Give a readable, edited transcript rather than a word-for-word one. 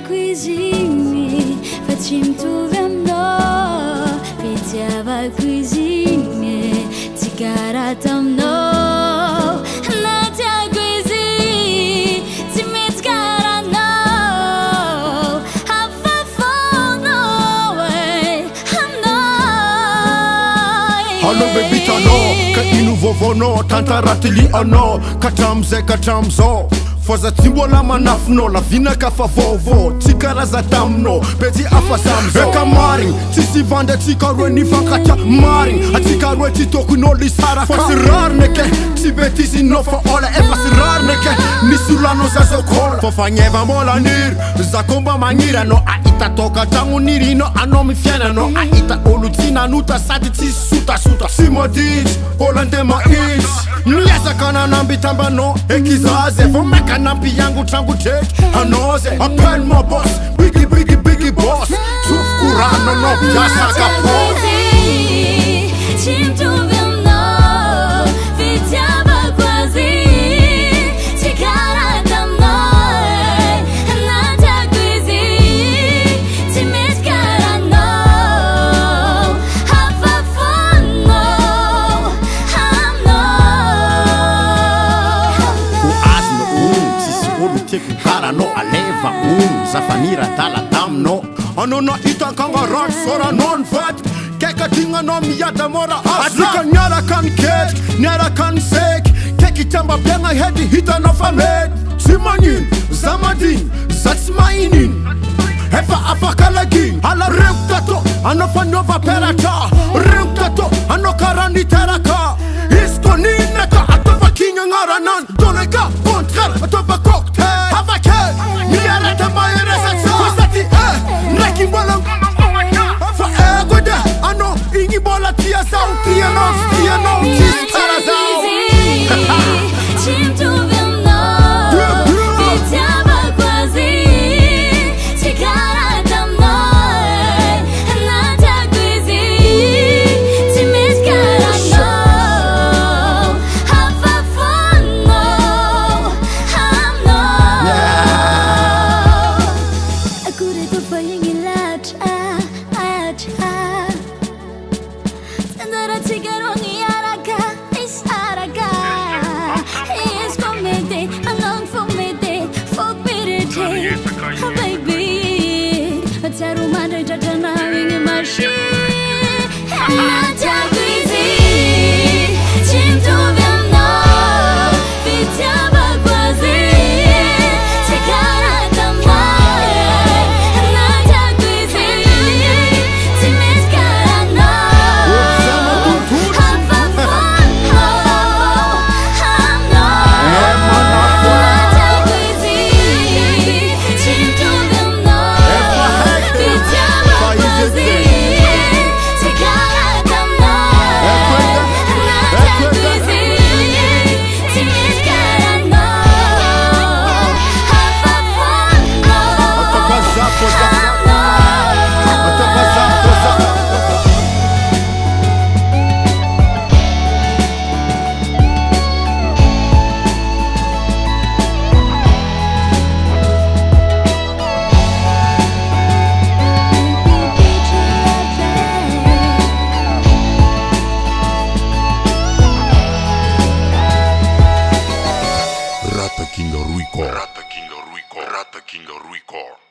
cuisine, facciamo tu vendo, pizzava cuisine, tigara tamno, natia cuisine, ti metzgara no, hafafono way, Hello baby tano, ka inuvo vono, tanta ratili ano, katamzo. Faza timbola manafno, la vina ka fa vovo, tikara za tamno, beti afa samzo. Eka maring, tisi vande tika rweni fakata maring, atika rweti toku no lisara ka. Fasirar neke, tibeti si no fa ola, e fasirar neke, nisulano za zokola. Fafanyeva mola nir, zakomba mangira no, aita toka tangu niri no, ano mi fiana no, aita olutina nuta sati ti suta. Simo dich, olande ma ich, nyasa kana nambitamba no, ekizaze, fomeka nampi yangu tangu take Hanoze, appelle mon boss Biggie boss Tuf kurano no, yasa ka boss Chim tu vendo, vitiava quasi, tikara tamno, nata cuisine, ti metzgara no, hafafono, Kara no aleva zafanira tala tamno Anona ita kanga rat sora non vat Keka tinga no miyata mora asla Atika nyara kan ket, nyara kan sek Keki tamba benga hedi hita no famed Simanin, zamadin, zatsmainin Hefa afakalagin Ala reuktato, ano fanova perata Reuktato, ano karani teraka Isko nineka, atofa kinga ngaranan Dolega, kontral, atofa cocktail Tia no, tia zao. Chim tu vendo, vitiava quasi, tikara tamno, nata cuisine, ti metzgara no, hafafono, Akure to fayingi lacha. Tendera tigaroni araga, is araga. Is comedy, along for me day, for better day. Oh baby, it's a romantic judging in my shit. Natia cuisine, chim tu vendo, vitiava quasi, tikara tamno, natia cuisine, ti metzgara no. Rata King Ruico.